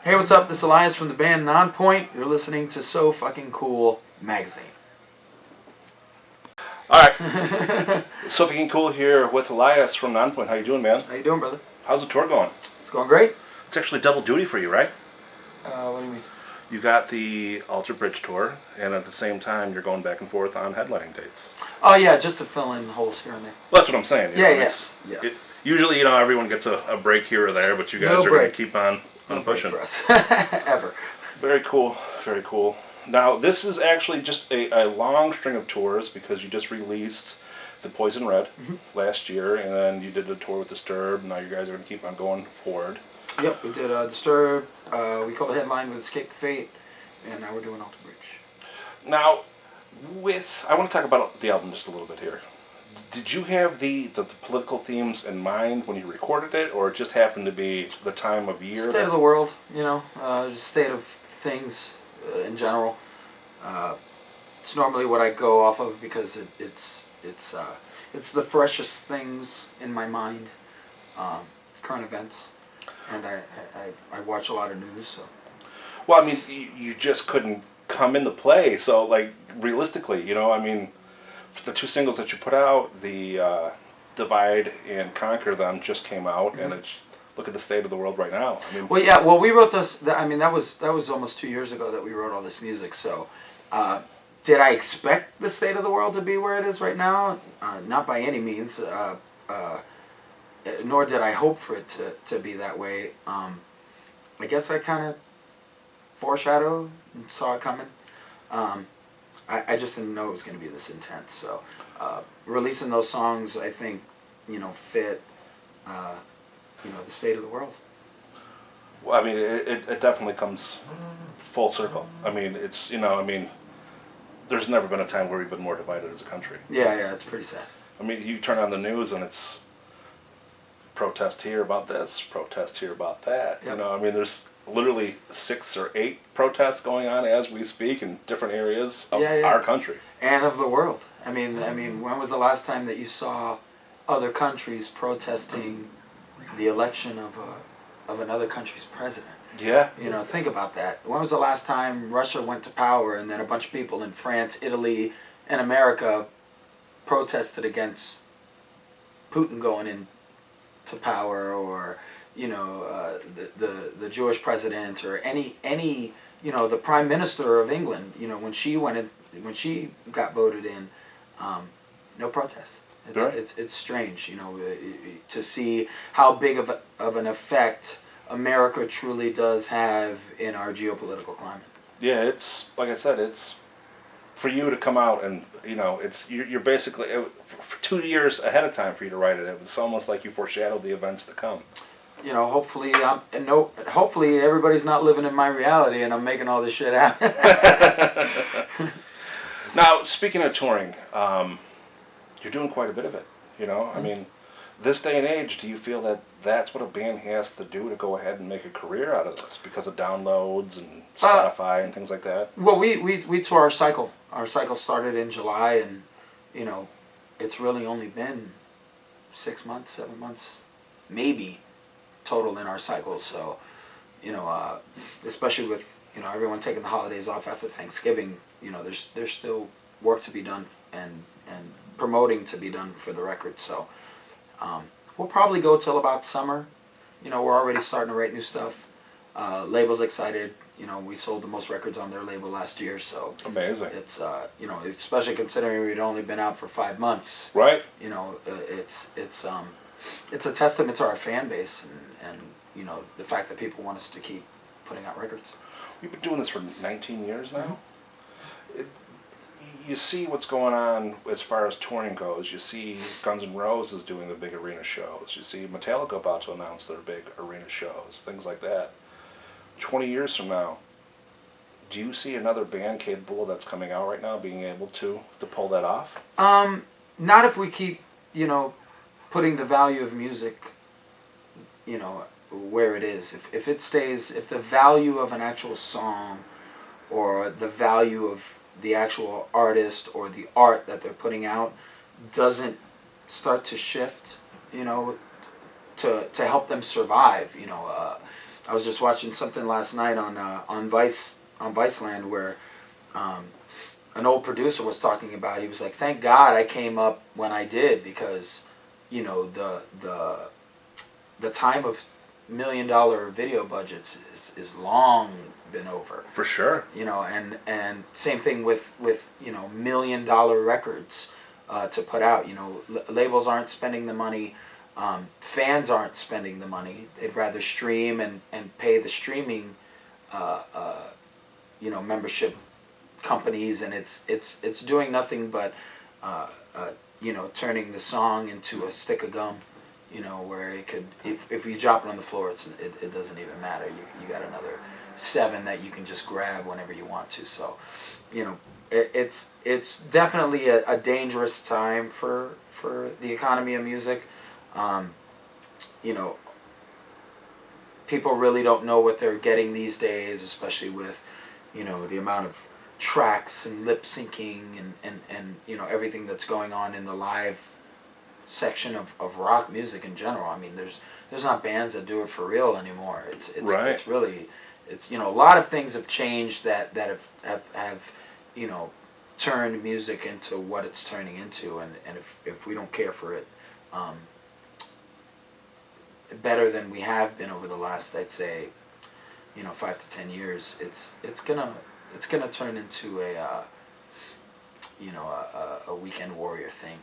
Hey, what's up? This is Elias from the band Nonpoint. You're listening to So Fucking Cool Magazine. Alright. So Fucking Cool here with Elias from Nonpoint. How you doing, man? How you doing, brother? How's the tour going? It's going great. It's actually double duty for you, right? What do you mean? You got the Alter Bridge tour, and at the same time, you're going back and forth on headlining dates. Oh, yeah, just to fill in holes here and there. Well, that's what I'm saying. You know, Yes. Usually, everyone gets a break here or there, but you guys are going to keep on pushing. For us. Ever. Very cool. Very cool. Now, this is actually just a long string of tours because you just released the Poison Red last year, and then you did a tour with Disturbed, and now you guys are going to keep on going forward. Yep, we did Disturbed, we co-headlined with Escape the Fate, and now we're doing Alter Bridge. Now, I want to talk about the album just a little bit here. Did you have the political themes in mind when you recorded it, or it just happened to be the time of year? State of the world, just state of things in general. It's normally what I go off of because it's the freshest things in my mind, current events. And I watch a lot of news, so. Well, I mean, you just couldn't come into play. So, like, realistically, the two singles that you put out, the Divide and Conquer Them just came out, and it's look at the state of the world right now. We wrote this. That was almost 2 years ago that we wrote all this music. So, did I expect the state of the world to be where it is right now? Not by any means. Nor did I hope for it to be that way. I guess I kind of foreshadowed and saw it coming. I just didn't know it was going to be this intense. So releasing those songs, I think, fit, the state of the world. Well, I mean, it definitely comes full circle. I mean, there's never been a time where we've been more divided as a country. Yeah, it's pretty sad. I mean, you turn on the news and it's protest here about this, protest here about that. Yep. There's literally 6 or 8 protests going on as we speak in different areas of our country and of the world. I mean, when was the last time that you saw other countries protesting the election of another country's president? Yeah. Think about that. When was the last time Russia went to power and then a bunch of people in France, Italy, and America protested against Putin going in to power, or the Jewish president, or any the Prime Minister of England, when she got voted in, no protest. It's strange, to see how big of an effect America truly does have in our geopolitical climate. Yeah, it's like I said, it's for you to come out and you're basically for 2 years ahead of time for you to write it. It's almost like you foreshadowed the events to come. Hopefully hopefully everybody's not living in my reality and I'm making all this shit happen. Now, speaking of touring, you're doing quite a bit of it. I mean, this day and age, do you feel that that's what a band has to do to go ahead and make a career out of this because of downloads and Spotify and things like that? Well, we tour our cycle. Our cycle started in July, and it's really only been 6 months, 7 months, maybe, total in our cycle. So, especially with everyone taking the holidays off after Thanksgiving, there's still work to be done and promoting to be done for the record. So. We'll probably go till about summer. We're already starting to write new stuff. Label's excited. We sold the most records on their label last year, so amazing. It's especially considering we'd only been out for 5 months. Right. It's a testament to our fan base and the fact that people want us to keep putting out records. We've been doing this for 19 years now. You see what's going on as far as touring goes. You see Guns N' Roses doing the big arena shows. You see Metallica about to announce their big arena shows, things like that. 20 years from now, do you see another band capable that's coming out right now being able to pull that off? Not if we keep, putting the value of music, where it is. If it stays, if the value of an actual song or the value of the actual artist or the art that they're putting out doesn't start to shift, to help them survive, I was just watching something last night on Viceland where an old producer was talking about. He was like, "Thank God I came up when I did, because, you know, the time of $1 million video budgets is long been over. For sure. You know, and same thing with you know, $1 million records to put out. You know, labels aren't spending the money. Fans aren't spending the money. They'd rather stream and pay the streaming, you know, membership companies, and it's doing nothing but, you know, turning the song into a stick of gum. You know, where it could, if you drop it on the floor, it doesn't even matter. You got another 7 that you can just grab whenever you want to. So, you know, it's definitely a dangerous time for the economy of music. You know, people really don't know what they're getting these days, especially with, you know, the amount of tracks and lip syncing and you know, everything that's going on in the live section of rock music in general. I mean, there's not bands that do it for real anymore. It's Right. it's really, it's, you know, a lot of things have changed that have you know, turned music into what it's turning into, and if we don't care for it better than we have been over the last, I'd say, you know, 5 to 10 years, it's gonna turn into a you know, a weekend warrior thing.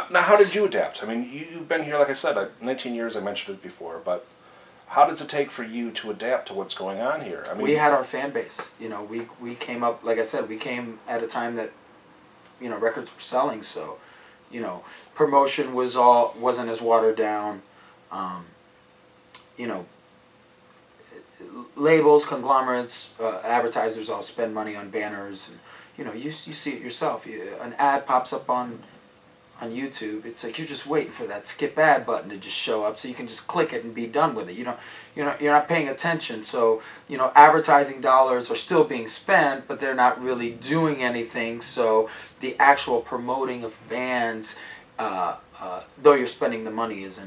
Now, how did you adapt? I mean, you've been here, like I said, 19 years. I mentioned it before, but how does it take for you to adapt to what's going on here? I mean, We had our fan base. You know, we came up, like I said, we came at a time that, you know, records were selling. So, you know, promotion wasn't as watered down. You know, labels, conglomerates, advertisers all spend money on banners, and you know, you see it yourself. An ad pops up on YouTube. It's like you're just waiting for that skip ad button to just show up, so you can just click it and be done with it. You know, you're not paying attention. So, you know, advertising dollars are still being spent, but they're not really doing anything. So the actual promoting of bands, though you're spending the money, is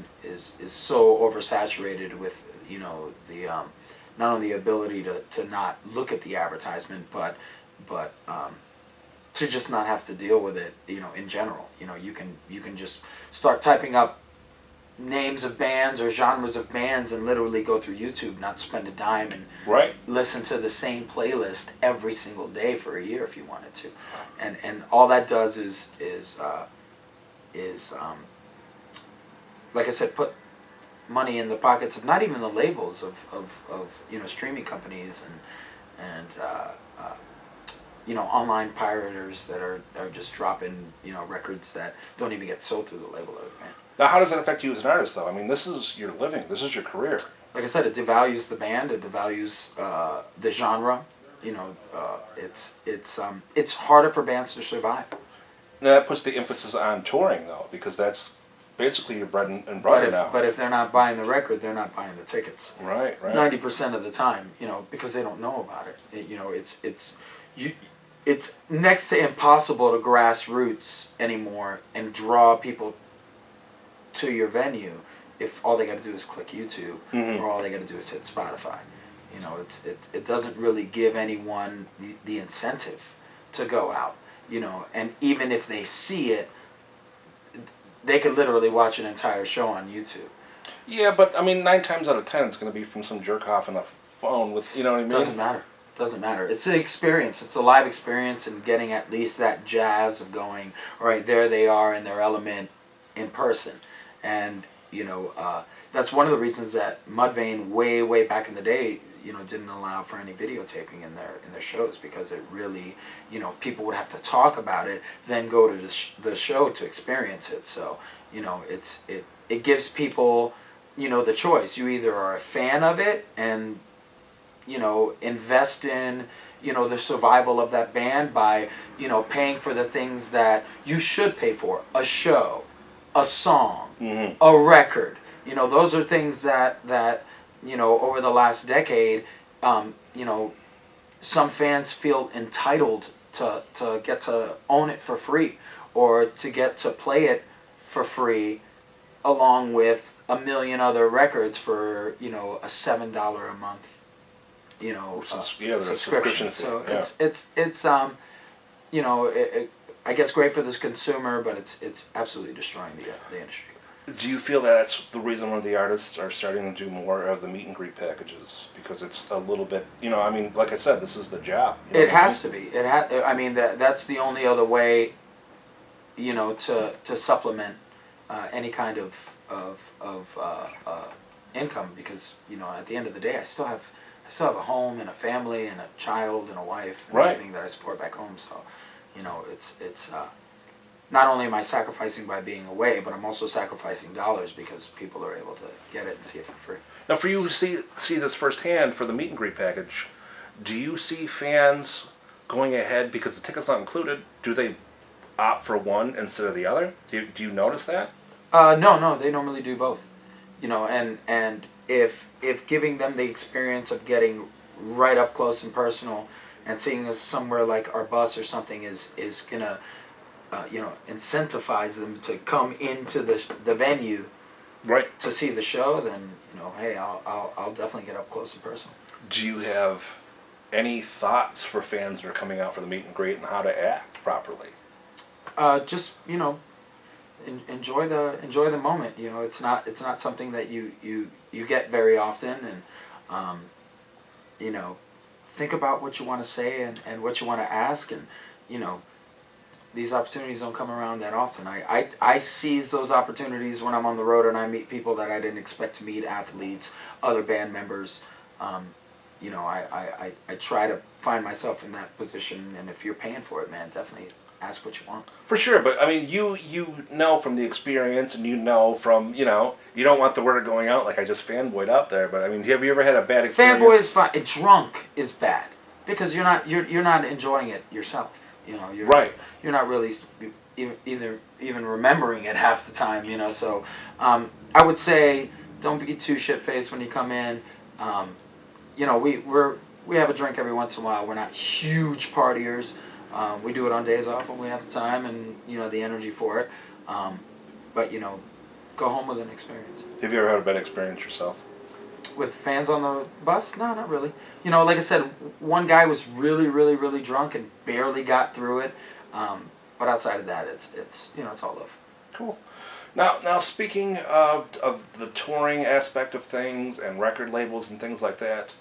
so oversaturated with, you know, the not only the ability to not look at the advertisement, but to just not have to deal with it, you know, in general. You know, you can just start typing up names of bands or genres of bands and literally go through YouTube, not spend a dime, and right. listen to the same playlist every single day for a year if you wanted to. And all that does is like I said, put money in the pockets of not even the labels of you know, streaming companies and you know, online pirators that are just dropping, you know, records that don't even get sold through the label of the band. Now, how does that affect you as an artist, though? I mean, this is your living. This is your career. Like I said, it devalues the band. It devalues the genre. You know, it's harder for bands to survive. Now, that puts the emphasis on touring, though, because that's basically your bread and butter now. But if they're not buying the record, they're not buying the tickets. Right. 90% of the time, you know, because they don't know about it. You know, it's next to impossible to grassroots anymore and draw people to your venue if all they got to do is click YouTube, or all they got to do is hit Spotify. You know, it doesn't really give anyone the incentive to go out. You know, and even if they see it, they could literally watch an entire show on YouTube. Yeah, but I mean, 9 times out of 10, it's going to be from some jerk off on a phone with, you know what I mean? Doesn't matter. It's the experience. It's the live experience, and getting at least that jazz of going, all right, there they are in their element in person. And, you know, that's one of the reasons that Mudvayne way back in the day, you know, didn't allow for any videotaping in their shows, because it really, you know, people would have to talk about it, then go to the show to experience it. So, you know, it gives people, you know, the choice. You either are a fan of it and, you know, invest in, you know, the survival of that band by, you know, paying for the things that you should pay for: a show, a song, a record. You know, those are things that you know, over the last decade, you know, some fans feel entitled to get to own it for free, or to get to play it for free, along with a million other records for, you know, a $7 a month, you know, Yeah, subscription. So yeah. it's you know, I guess great for this consumer, but it's absolutely destroying the industry. Do you feel that's the reason why the artists are starting to do more of the meet and greet packages? Because it's a little bit, you know, I mean, like I said, this is the job. You know It has to be. I mean, that's the only other way, you know, to supplement any kind of income, because, you know, at the end of the day, I still have a home and a family and a child and a wife and Right. everything that I support back home. So, you know, it's not only am I sacrificing by being away, but I'm also sacrificing dollars because people are able to get it and see it for free. Now, for you who see this firsthand for the meet and greet package, do you see fans going ahead because the ticket's not included? Do they opt for one instead of the other? Do you notice that? No, they normally do both. You know, and if giving them the experience of getting right up close and personal and seeing us somewhere like our bus or something is gonna you know, incentivize them to come into the venue Right. to see the show, then, you know, hey, I'll definitely get up close and personal. Do you have any thoughts for fans that are coming out for the meet and greet and how to act properly? Just, you know, enjoy the moment. You know, it's not something that you get very often, and you know, think about what you want to say and what you want to ask, and, you know, these opportunities don't come around that often. I seize those opportunities when I'm on the road and I meet people that I didn't expect to meet, athletes, other band members. You know, I try to find myself in that position, and if you're paying for it, man, definitely ask what you want. For sure, but I mean, you know from the experience, and you know from, you know, you don't want the word going out like I just fanboyed out there, but I mean, have you ever had a bad experience? Fanboy is fine. Drunk is bad because you're not enjoying it yourself. You know, you're not really even remembering it half the time. You know, so I would say don't be too shit faced when you come in. You know, we have a drink every once in a while. We're not huge partiers. We do it on days off when we have the time and, you know, the energy for it. But, you know, go home with an experience. Have you ever had a bad experience yourself? With fans on the bus? No, not really. You know, like I said, one guy was really, really, really drunk and barely got through it. But outside of that, it's you know, it's all love. Cool. Now speaking of the touring aspect of things and record labels and things like that,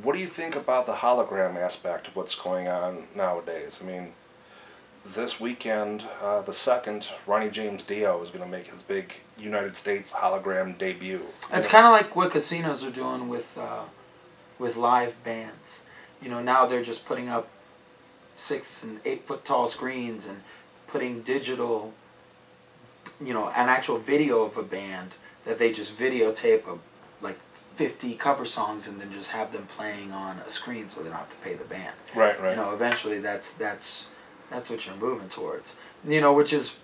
what do you think about the hologram aspect of what's going on nowadays? I mean, this weekend, the 2nd, Ronnie James Dio is going to make his big United States hologram debut. It's kind of like what casinos are doing with live bands. You know, now they're just putting up 6 and 8 foot tall screens and putting digital, you know, an actual video of a band that they just videotape like 50 cover songs and then just have them playing on a screen so they don't have to pay the band. Right. You know, eventually that's what you're moving towards. You know, which is,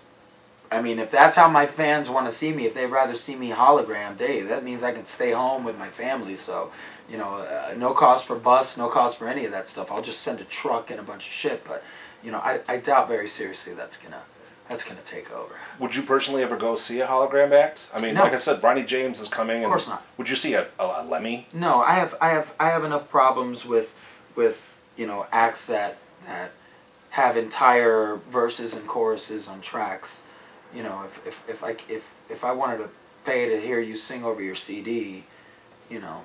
I mean, if that's how my fans want to see me, if they'd rather see me hologrammed, hey, that means I can stay home with my family. So, you know, no cost for bus, no cost for any of that stuff. I'll just send a truck and a bunch of shit. But, you know, I doubt very seriously that's gonna take over. Would you personally ever go see a hologram act? I mean, No. like I said, Ronnie James is coming. Of course not. Would you see a Lemmy? No, I have enough problems with you know, acts that have entire verses and choruses on tracks. You know, if I wanted to pay to hear you sing over your CD, you know,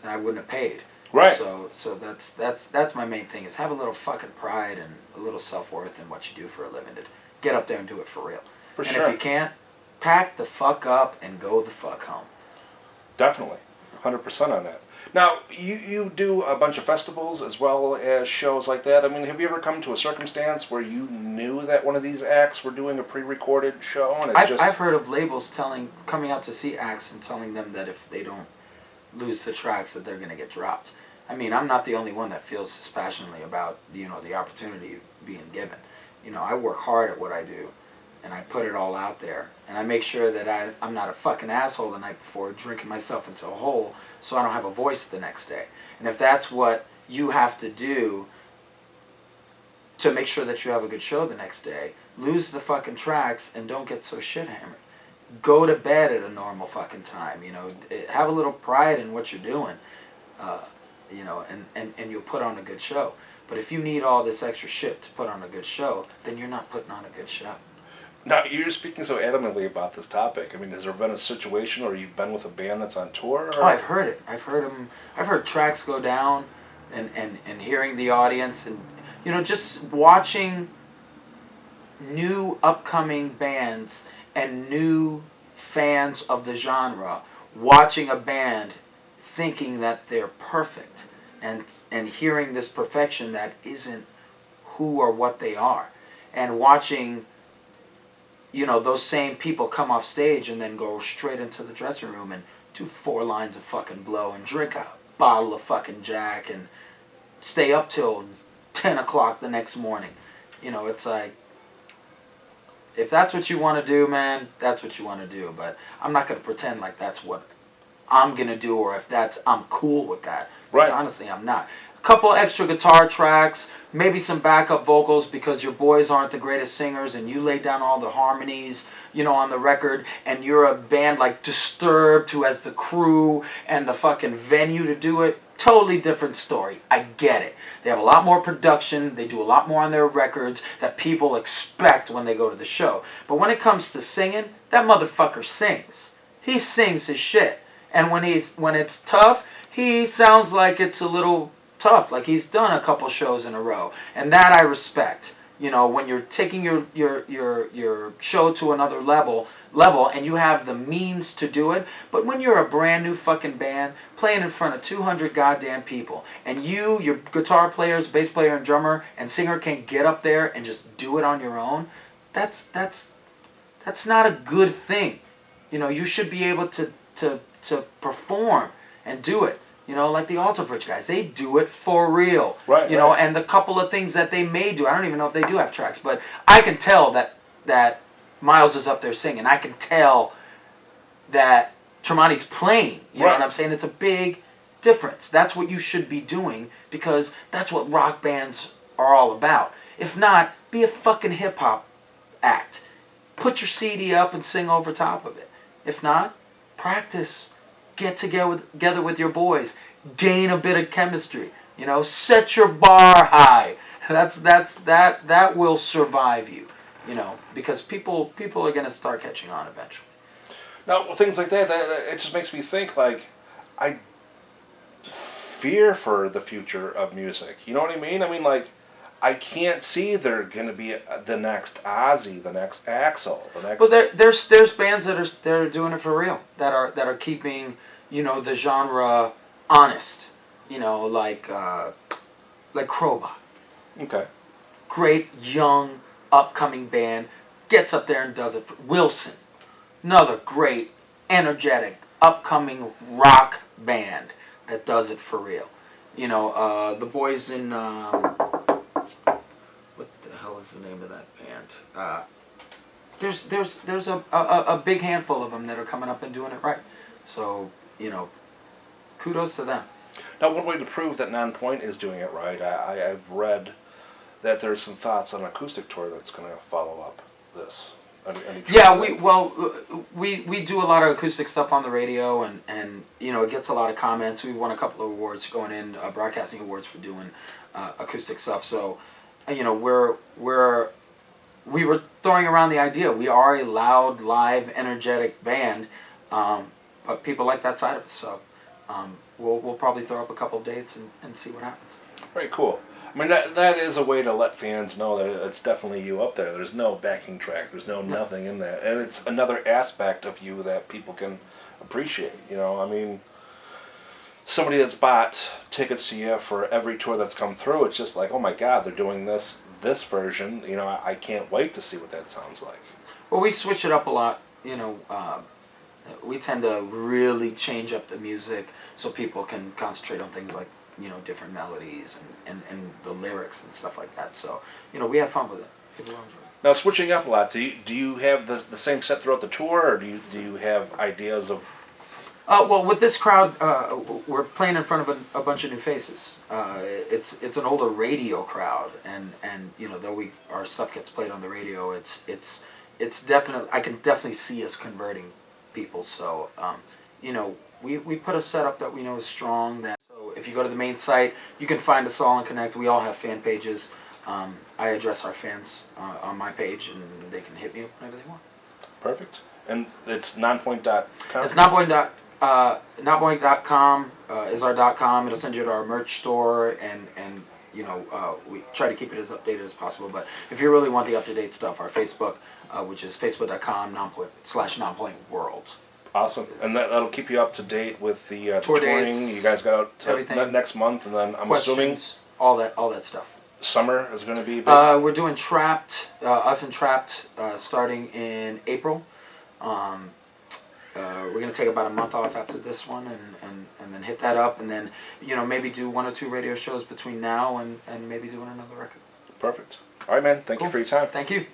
I wouldn't have paid. Right. So that's my main thing, is have a little fucking pride and a little self-worth in what you do for a living. To get up there and do it for real. For and sure. if you can't, pack the fuck up and go the fuck home. Definitely. 100% on that. Now, you do a bunch of festivals as well as shows like that. I mean, have you ever come to a circumstance where you knew that one of these acts were doing a pre-recorded show? And I've heard of labels coming out to see acts and telling them that if they don't lose the tracks that they're going to get dropped. I mean, I'm not the only one that feels this passionately about, you know, the opportunity being given. You know, I work hard at what I do, and I put it all out there, and I make sure that I'm not a fucking asshole the night before, drinking myself into a hole so I don't have a voice the next day. And if that's what you have to do to make sure that you have a good show the next day, lose the fucking tracks and don't get so shit hammered. go to bed at a normal fucking time. You know, have a little pride in what you're doing. You know, and you'll put on a good show. But if you need all this extra shit to put on a good show, then you're not putting on a good show. Now, you're speaking so adamantly about this topic. I mean, has there been a situation where you've been with a band that's on tour? Or? Oh, I've heard it. I've heard them. I've heard tracks go down, and hearing the audience, and you know, just watching new upcoming bands and new fans of the genre watching a band thinking that they're perfect, and hearing this perfection that isn't who or what they are, and watching, you know, those same people come off stage and then go straight into the dressing room and do 4 lines of fucking blow and drink a bottle of fucking Jack and stay up till 10 o'clock the next morning. You know, it's like, if that's what you want to do, man, that's what you want to do. But I'm not going to pretend like that's what I'm going to do, or if I'm cool with that. Because Right. honestly, I'm not. A couple extra guitar tracks, maybe some backup vocals because your boys aren't the greatest singers and you laid down all the harmonies, you know, on the record, and you're a band like Disturbed who has the crew and the fucking venue to do it. Totally different story. I get it. They have a lot more production. They do a lot more on their records that people expect when they go to the show. But when it comes to singing, that motherfucker sings. He sings his shit. And when it's tough, he sounds like it's a little tough, like he's done a couple shows in a row. And that I respect. You know, when you're taking your show to another level and you have the means to do it. But when you're a brand new fucking band playing in front of 200 goddamn people, and your guitar players, bass player and drummer and singer can't get up there and just do it on your own, that's not a good thing. You know, you should be able to perform and do it. You know, like the Alter Bridge guys, they do it for real. Right. You know, and the couple of things that they may do, I don't even know if they do have tracks, but I can tell that Miles is up there singing. I can tell that Tremonti's playing. You know what I'm saying? It's a big difference. That's what you should be doing, because that's what rock bands are all about. If not, be a fucking hip hop act. Put your CD up and sing over top of it. If not, practice. Get together with your boys. Gain a bit of chemistry. You know, set your bar high. That will survive you. You know, because people are gonna start catching on eventually. Now, things like that, it just makes me think, like, I fear for the future of music. You know what I mean? I mean, like, I can't see there going to be the next Ozzy, the next Axl, the next... Well, there's bands that are doing it for real, that are keeping, you know, the genre honest. You know, like Crowbar. Okay. Great, young, upcoming band, gets up there and does it. Wilson, another great, energetic, upcoming rock band that does it for real. You know, the boys in... what the hell is the name of that band? There's a big handful of them that are coming up and doing it right. So, you know, kudos to them. Now, one way to prove that Nonpoint is doing it right, I've read that there's some thoughts on an acoustic tour that's going to follow up this. Yeah, we do a lot of acoustic stuff on the radio, and you know, it gets a lot of comments. We won a couple of awards going in, broadcasting awards for doing acoustic stuff. So, you know, we were throwing around the idea. We are a loud, live, energetic band, but people like that side of us. So we'll probably throw up a couple of dates and see what happens. Very cool. I mean, that is a way to let fans know that it's definitely you up there. There's no backing track. There's nothing in that. And it's another aspect of you that people can appreciate. You know, I mean, somebody that's bought tickets to you for every tour that's come through, it's just like, oh my God, they're doing this version. You know, I can't wait to see what that sounds like. Well, we switch it up a lot. You know, we tend to really change up the music so people can concentrate on things like, you know, different melodies and the lyrics and stuff like that. So, you know, we have fun with it. People enjoy it. Now, switching up a lot, do you have the same set throughout the tour, or do you have ideas of... Well, with this crowd, we're playing in front of a bunch of new faces. It's an older radio crowd, and you know, though our stuff gets played on the radio, it's it's definitely, I can definitely see us converting people. So you know, we put a setup that we know is strong. That so if you go to the main site, you can find us all and connect. We all have fan pages. I address our fans on my page, and they can hit me up whenever they want. Perfect. And it's nonpoint.com? It's notpoint.com is our .com. It'll send you to our merch store, and you know, we try to keep it as updated as possible. But if you really want the up-to-date stuff, our Facebook, which is facebook.com /nonpoint world. Awesome. And that'll keep you up to date with the Tour touring. dates, You guys got out everything. next month, and then I'm assuming Questions, all that stuff. summer is going to be big. We're doing Trapped, us and Trapped, starting in April. We're gonna take about a month off after this one, and then hit that up, and then, you know, maybe do 1 or 2 radio shows between now and maybe doing another record. Perfect. All right, man. Thank you Cool. for your time. Thank you.